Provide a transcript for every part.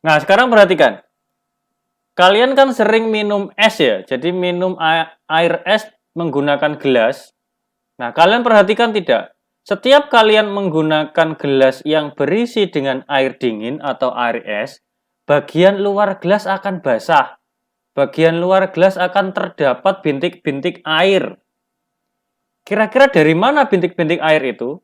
Nah, sekarang perhatikan. Kalian kan sering minum es ya, jadi minum air es menggunakan gelas. Nah, kalian perhatikan tidak? Setiap kalian menggunakan gelas yang berisi dengan air dingin atau air es, bagian luar gelas akan basah. Bagian luar gelas akan terdapat bintik-bintik air. Kira-kira dari mana bintik-bintik air itu?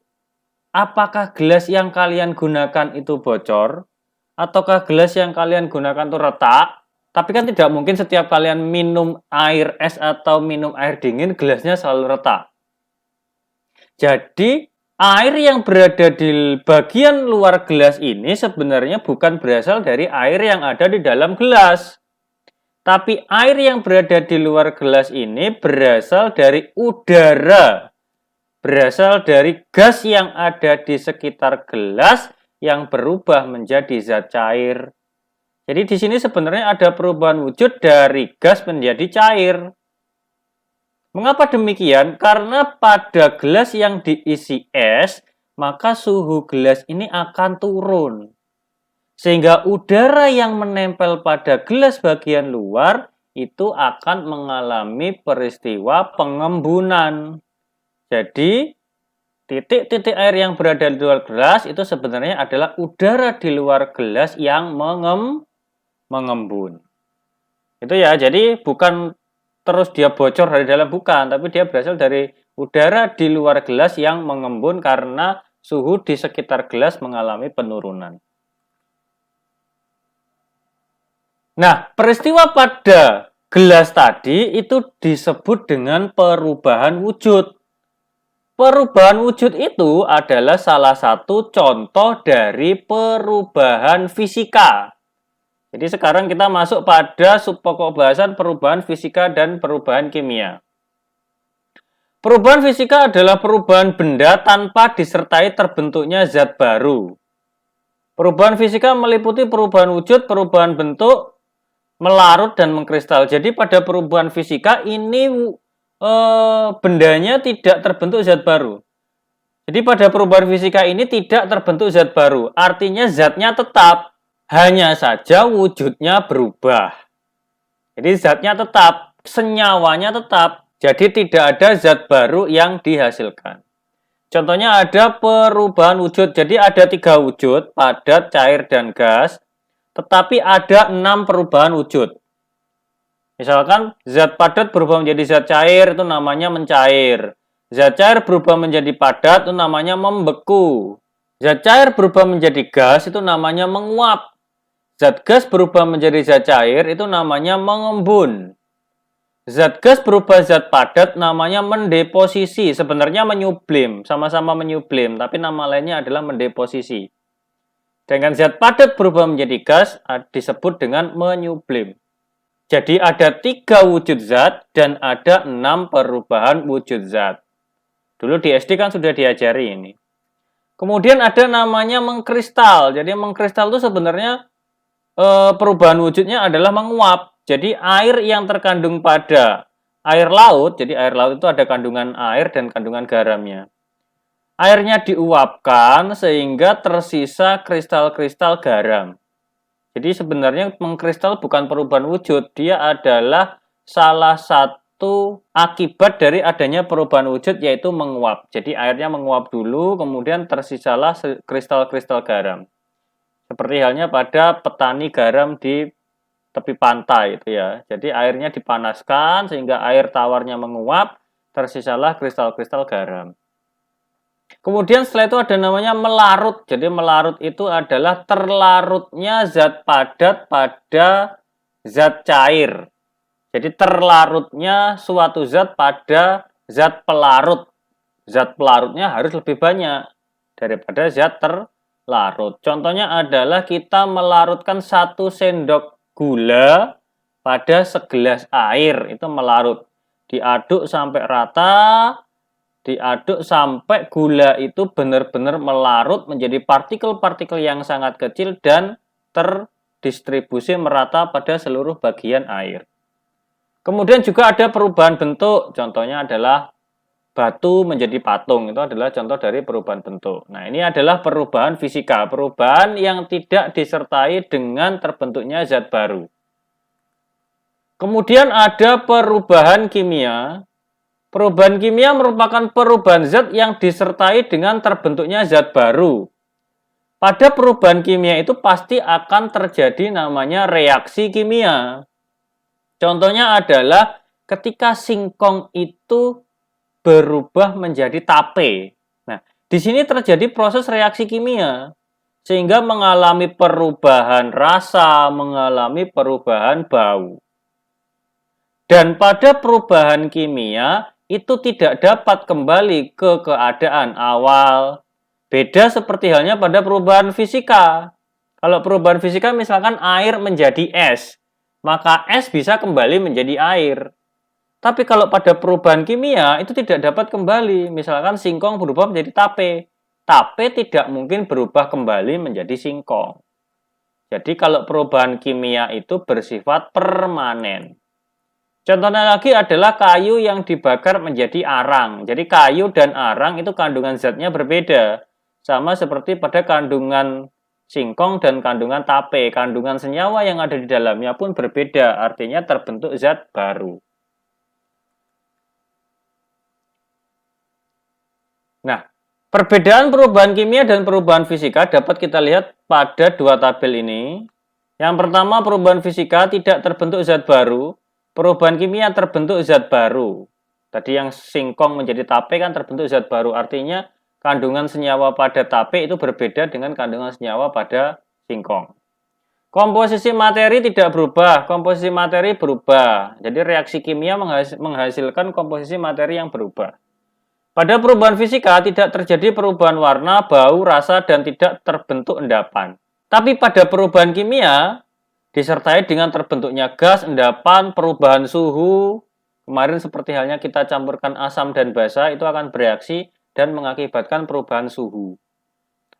Apakah gelas yang kalian gunakan itu bocor? Ataukah gelas yang kalian gunakan itu retak? Tapi kan tidak mungkin setiap kalian minum air es atau minum air dingin, gelasnya selalu retak. Jadi, air yang berada di bagian luar gelas ini sebenarnya bukan berasal dari air yang ada di dalam gelas. Tapi air yang berada di luar gelas ini berasal dari udara. Berasal dari gas yang ada di sekitar gelas yang berubah menjadi zat cair. Jadi di sini sebenarnya ada perubahan wujud dari gas menjadi cair. Mengapa demikian? Karena pada gelas yang diisi es, maka suhu gelas ini akan turun. Sehingga udara yang menempel pada gelas bagian luar itu akan mengalami peristiwa pengembunan. Jadi, titik-titik air yang berada di luar gelas itu sebenarnya adalah udara di luar gelas yang mengembun. Itu ya, jadi bukan terus dia bocor dari dalam, bukan, tapi dia berasal dari udara di luar gelas yang mengembun karena suhu di sekitar gelas mengalami penurunan. Nah, peristiwa pada gelas tadi itu disebut dengan perubahan wujud. Perubahan wujud itu adalah salah satu contoh dari perubahan fisika. Jadi sekarang kita masuk pada subpokok bahasan perubahan fisika dan perubahan kimia. Perubahan fisika adalah perubahan benda tanpa disertai terbentuknya zat baru. Perubahan fisika meliputi perubahan wujud, perubahan bentuk, melarut, dan mengkristal. Jadi pada perubahan fisika ini bendanya tidak terbentuk zat baru. Jadi pada perubahan fisika ini tidak terbentuk zat baru. Artinya zatnya tetap, hanya saja wujudnya berubah. Jadi zatnya tetap, senyawanya tetap. Jadi tidak ada zat baru yang dihasilkan. Contohnya ada perubahan wujud. Jadi ada 3 wujud, padat, cair, dan gas. Tetapi ada 6 perubahan wujud. Misalkan zat padat berubah menjadi zat cair, itu namanya mencair. Zat cair berubah menjadi padat, itu namanya membeku. Zat cair berubah menjadi gas, itu namanya menguap. Zat gas berubah menjadi zat cair, itu namanya mengembun. Zat gas berubah zat padat, namanya mendeposisi. Sebenarnya menyublim, sama-sama menyublim, tapi nama lainnya adalah mendeposisi. Dengan zat padat berubah menjadi gas, disebut dengan menyublim. Jadi ada 3 wujud zat dan ada 6 perubahan wujud zat. Dulu di SD kan sudah diajari ini. Kemudian ada namanya mengkristal. Jadi mengkristal itu sebenarnya perubahan wujudnya adalah menguap. Jadi air yang terkandung pada air laut, jadi air laut itu ada kandungan air dan kandungan garamnya. Airnya diuapkan sehingga tersisa kristal-kristal garam. Jadi sebenarnya mengkristal bukan perubahan wujud, dia adalah salah satu akibat dari adanya perubahan wujud yaitu menguap. Jadi airnya menguap dulu, kemudian tersisalah kristal-kristal garam. Seperti halnya pada petani garam di tepi pantai itu ya. Jadi airnya dipanaskan sehingga air tawarnya menguap, tersisalah kristal-kristal garam. Kemudian setelah itu ada namanya melarut. Jadi melarut itu adalah terlarutnya zat padat pada zat cair. Jadi terlarutnya suatu zat pada zat pelarut. Zat pelarutnya harus lebih banyak daripada zat terlarut. Contohnya adalah kita melarutkan 1 sendok gula pada segelas air. Itu melarut. Diaduk sampai rata. Diaduk sampai gula itu benar-benar melarut menjadi partikel-partikel yang sangat kecil dan terdistribusi merata pada seluruh bagian air. Kemudian juga ada perubahan bentuk, contohnya adalah batu menjadi patung. Itu adalah contoh dari perubahan bentuk. Nah, ini adalah perubahan fisika, perubahan yang tidak disertai dengan terbentuknya zat baru. Kemudian ada perubahan kimia. Perubahan kimia merupakan perubahan zat yang disertai dengan terbentuknya zat baru. Pada perubahan kimia itu pasti akan terjadi namanya reaksi kimia. Contohnya adalah ketika singkong itu berubah menjadi tape. Nah, di sini terjadi proses reaksi kimia sehingga mengalami perubahan rasa, mengalami perubahan bau. Dan pada perubahan kimia itu tidak dapat kembali ke keadaan awal. Beda seperti halnya pada perubahan fisika. Kalau perubahan fisika misalkan air menjadi es, maka es bisa kembali menjadi air. Tapi kalau pada perubahan kimia itu tidak dapat kembali. Misalkan singkong berubah menjadi tape. Tape tidak mungkin berubah kembali menjadi singkong. Jadi kalau perubahan kimia itu bersifat permanen. Contohnya lagi adalah kayu yang dibakar menjadi arang. Jadi kayu dan arang itu kandungan zatnya berbeda. Sama seperti pada kandungan singkong dan kandungan tape. Kandungan senyawa yang ada di dalamnya pun berbeda. Artinya terbentuk zat baru. Nah, perbedaan perubahan kimia dan perubahan fisika dapat kita lihat pada dua tabel ini. Yang pertama, perubahan fisika tidak terbentuk zat baru. Perubahan kimia terbentuk zat baru. Tadi yang singkong menjadi tape kan terbentuk zat baru. Artinya kandungan senyawa pada tape itu berbeda dengan kandungan senyawa pada singkong. Komposisi materi tidak berubah, komposisi materi berubah. Jadi reaksi kimia menghasilkan komposisi materi yang berubah. Pada perubahan fisika tidak terjadi perubahan warna, bau, rasa, dan tidak terbentuk endapan. Tapi pada perubahan kimia disertai dengan terbentuknya gas, endapan, perubahan suhu. Kemarin seperti halnya kita campurkan asam dan basa itu akan bereaksi dan mengakibatkan perubahan suhu.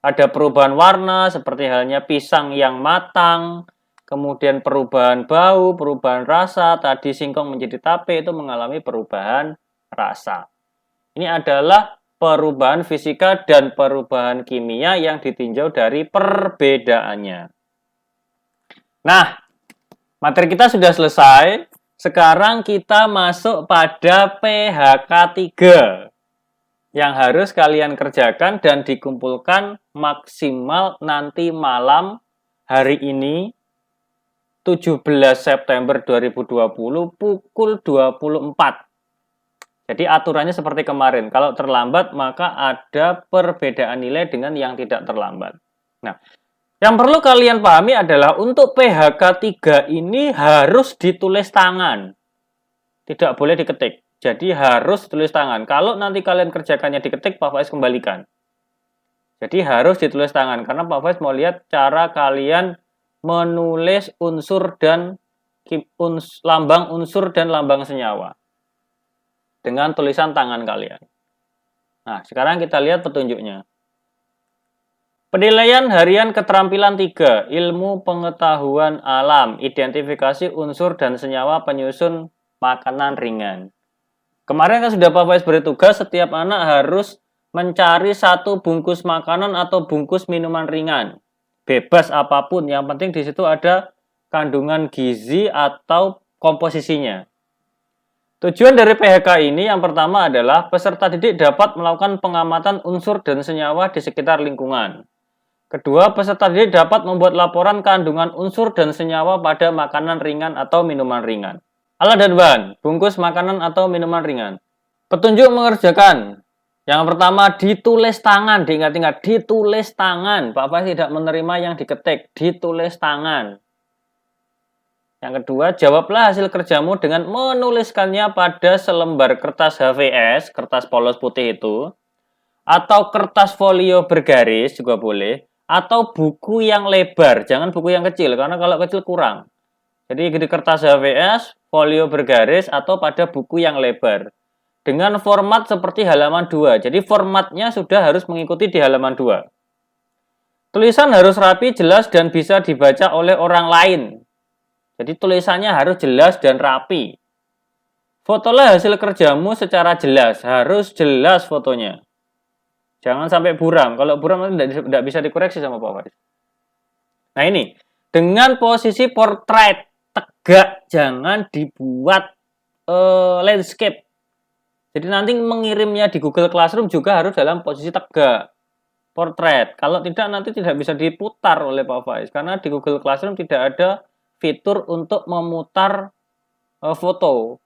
Ada perubahan warna seperti halnya pisang yang matang, kemudian perubahan bau, perubahan rasa, tadi singkong menjadi tape itu mengalami perubahan rasa. Ini adalah perubahan fisika dan perubahan kimia yang ditinjau dari perbedaannya. Nah, materi kita sudah selesai. Sekarang kita masuk pada PHK 3 yang harus kalian kerjakan dan dikumpulkan maksimal nanti malam hari ini 17 September 2020 pukul 24. Jadi aturannya seperti kemarin, kalau terlambat maka ada perbedaan nilai dengan yang tidak terlambat. Nah, yang perlu kalian pahami adalah untuk PHK 3 ini harus ditulis tangan. Tidak boleh diketik. Jadi harus ditulis tangan. Kalau nanti kalian kerjakannya diketik, Pak Faiz kembalikan. Jadi harus ditulis tangan, karena Pak Faiz mau lihat cara kalian menulis unsur dan lambang unsur dan lambang senyawa dengan tulisan tangan kalian. Nah, sekarang kita lihat petunjuknya. Penilaian harian keterampilan 3, ilmu pengetahuan alam, identifikasi unsur dan senyawa penyusun makanan ringan. Kemarin kan sudah Pak Faiz beri tugas, setiap anak harus mencari satu bungkus makanan atau bungkus minuman ringan. Bebas apapun, yang penting di situ ada kandungan gizi atau komposisinya. Tujuan dari PHK ini yang pertama adalah peserta didik dapat melakukan pengamatan unsur dan senyawa di sekitar lingkungan. Kedua, peserta didik dapat membuat laporan kandungan unsur dan senyawa pada makanan ringan atau minuman ringan. Alat dan bahan, bungkus makanan atau minuman ringan. Petunjuk mengerjakan. Yang pertama, ditulis tangan, diingat-ingat, ditulis tangan. Pak Faiz tidak menerima yang diketik, ditulis tangan. Yang kedua, jawablah hasil kerjamu dengan menuliskannya pada selembar kertas HVS, kertas polos putih itu, atau kertas folio bergaris juga boleh, atau buku yang lebar, jangan buku yang kecil, karena kalau kecil kurang. Jadi di kertas HVS, folio bergaris, atau pada buku yang lebar. Dengan format seperti halaman 2, jadi formatnya sudah harus mengikuti di halaman 2. Tulisan harus rapi, jelas, dan bisa dibaca oleh orang lain. Jadi tulisannya harus jelas dan rapi. Fotolah hasil kerjamu secara jelas, harus jelas fotonya. Jangan sampai buram. Kalau buram nanti tidak bisa dikoreksi sama Pak Faris. Nah ini, dengan posisi portrait tegak, jangan dibuat landscape. Jadi nanti mengirimnya di Google Classroom juga harus dalam posisi tegak, portrait. Kalau tidak nanti tidak bisa diputar oleh Pak Faiz karena di Google Classroom tidak ada fitur untuk memutar foto.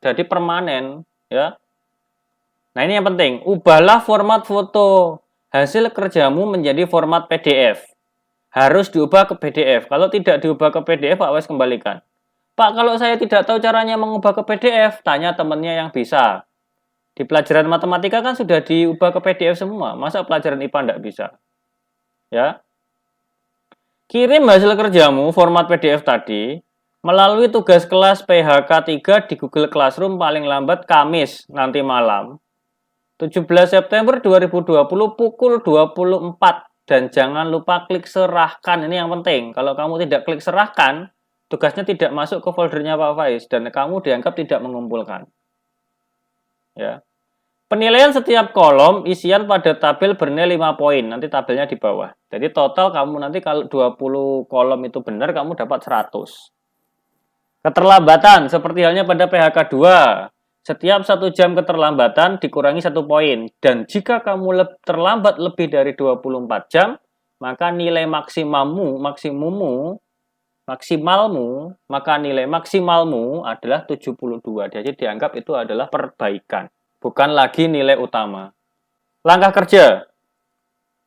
Jadi permanen, ya. Nah ini yang penting, ubahlah format foto hasil kerjamu menjadi format PDF. Harus diubah ke PDF. Kalau tidak diubah ke PDF, Pak Wes kembalikan. Pak, kalau saya tidak tahu caranya mengubah ke PDF, tanya temannya yang bisa. Di pelajaran matematika kan sudah diubah ke PDF semua. Masa pelajaran IPA tidak bisa? Ya. Kirim hasil kerjamu format PDF tadi melalui tugas kelas PHK 3 di Google Classroom paling lambat Kamis nanti malam. 17 September 2020 pukul 24. Dan jangan lupa klik serahkan, ini yang penting. Kalau kamu tidak klik serahkan, tugasnya tidak masuk ke foldernya Pak Faiz dan kamu dianggap tidak mengumpulkan. Ya. Penilaian setiap kolom isian pada tabel bernilai 5 poin, nanti tabelnya di bawah. Jadi total kamu nanti kalau 20 kolom itu benar, kamu dapat 100. Keterlambatan, seperti halnya pada PHK 2. Setiap 1 jam keterlambatan dikurangi 1 poin. Dan jika kamu terlambat lebih dari 24 jam, maka nilai maksimalmu adalah 72. Jadi dianggap itu adalah perbaikan, bukan lagi nilai utama. Langkah kerja.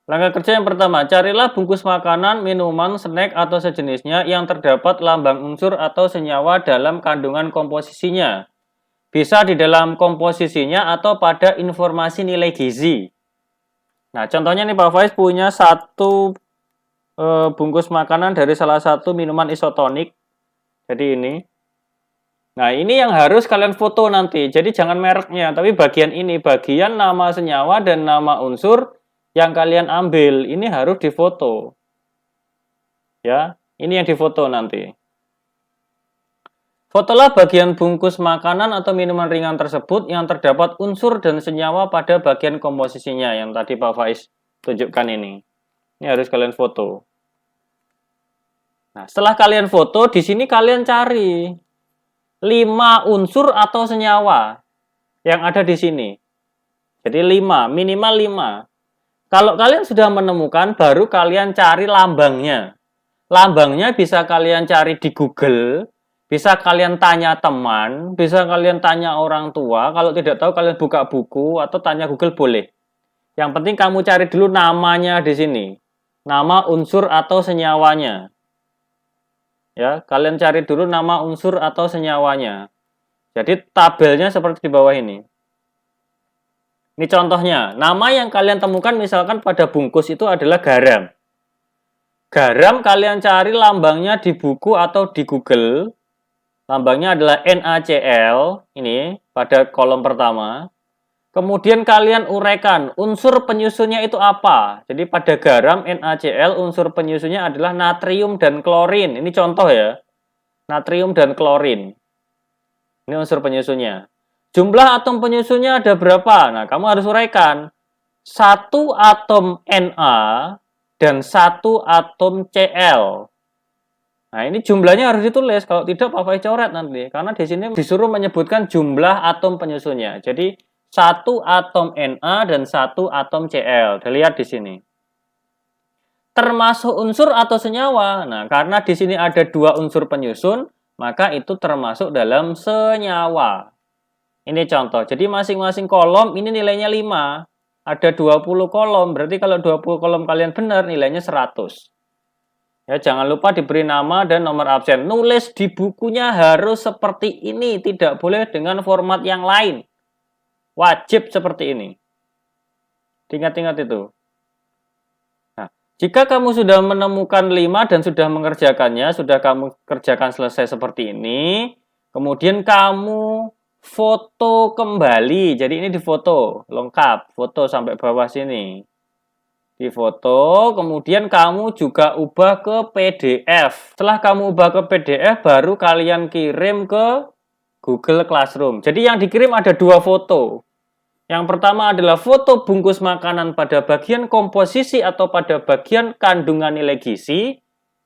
Langkah kerja yang pertama, carilah bungkus makanan, minuman, snack, atau sejenisnya yang terdapat lambang unsur atau senyawa dalam kandungan komposisinya. Bisa di dalam komposisinya atau pada informasi nilai gizi. Nah, contohnya nih Pak Faiz punya satu bungkus makanan dari salah satu minuman isotonik. Jadi ini. Nah, ini yang harus kalian foto nanti. Jadi jangan mereknya, tapi bagian ini, bagian nama senyawa dan nama unsur yang kalian ambil, ini harus difoto. Ya, ini yang difoto nanti. Fotolah bagian bungkus makanan atau minuman ringan tersebut yang terdapat unsur dan senyawa pada bagian komposisinya yang tadi Pak Faiz tunjukkan ini. Ini harus kalian foto. Nah, setelah kalian foto, di sini kalian cari 5 unsur atau senyawa yang ada di sini. Jadi 5, minimal 5. Kalau kalian sudah menemukan, baru kalian cari lambangnya. Lambangnya bisa kalian cari di Google, bisa kalian tanya teman, bisa kalian tanya orang tua. Kalau tidak tahu, kalian buka buku atau tanya Google boleh. Yang penting kamu cari dulu namanya di sini. Nama unsur atau senyawanya. Ya, kalian cari dulu nama unsur atau senyawanya. Jadi tabelnya seperti di bawah ini. Ini contohnya, nama yang kalian temukan misalkan pada bungkus itu adalah garam. Garam kalian cari lambangnya di buku atau di Google. Lambangnya adalah NaCl, ini pada kolom pertama. Kemudian kalian uraikan, unsur penyusunnya itu apa? Jadi pada garam NaCl, unsur penyusunnya adalah natrium dan klorin. Ini contoh ya, natrium dan klorin. Ini unsur penyusunnya. Jumlah atom penyusunnya ada berapa? Nah, kamu harus uraikan. 1 atom Na dan 1 atom Cl. Nah, ini jumlahnya harus ditulis. Kalau tidak, Pak Faiz coret nanti. Karena di sini disuruh menyebutkan jumlah atom penyusunnya. Jadi, 1 atom Na dan 1 atom Cl. Dilihat di sini. Termasuk unsur atau senyawa. Nah, karena di sini ada 2 unsur penyusun, maka itu termasuk dalam senyawa. Ini contoh. Jadi masing-masing kolom ini nilainya 5. Ada 20 kolom. Berarti kalau 20 kolom kalian benar, nilainya 100. Ya, jangan lupa diberi nama dan nomor absen. Nulis di bukunya harus seperti ini. Tidak boleh dengan format yang lain. Wajib seperti ini. Ingat-ingat itu. Nah, jika kamu sudah menemukan 5 dan sudah mengerjakannya, sudah kamu kerjakan selesai seperti ini, kemudian kamu foto kembali. Jadi ini difoto lengkap, foto sampai bawah sini. Difoto, kemudian kamu juga ubah ke PDF. Setelah kamu ubah ke PDF, baru kalian kirim ke Google Classroom. Jadi yang dikirim ada 2 foto. Yang pertama adalah foto bungkus makanan pada bagian komposisi atau pada bagian kandungan nilai gizi.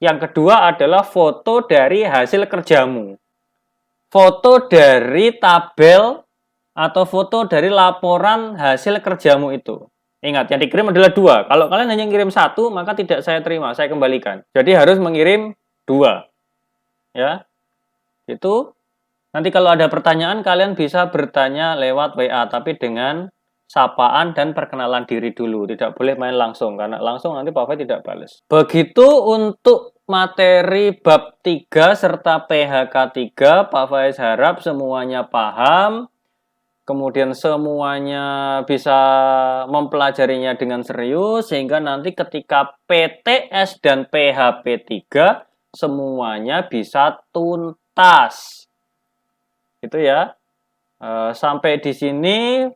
Yang kedua adalah foto dari hasil kerjamu. Foto dari tabel atau foto dari laporan hasil kerjamu itu. Ingat, yang dikirim adalah 2. Kalau kalian hanya ngirim 1, maka tidak saya terima, saya kembalikan. Jadi harus mengirim 2. Ya. Itu. Nanti kalau ada pertanyaan, kalian bisa bertanya lewat WA, tapi dengan sapaan dan perkenalan diri dulu. Tidak boleh main langsung, karena langsung nanti Pak Faiz tidak balas. Begitu untuk materi bab 3 serta PHK 3, Pak Faiz harap semuanya paham, kemudian semuanya bisa mempelajarinya dengan serius, sehingga nanti ketika PTS dan PHP 3, semuanya bisa tuntas. Itu ya. Sampai di sini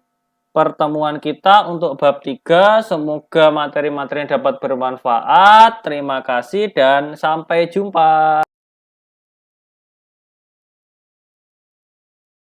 pertemuan kita untuk bab 3. Semoga materi-materinya dapat bermanfaat. Terima kasih dan sampai jumpa.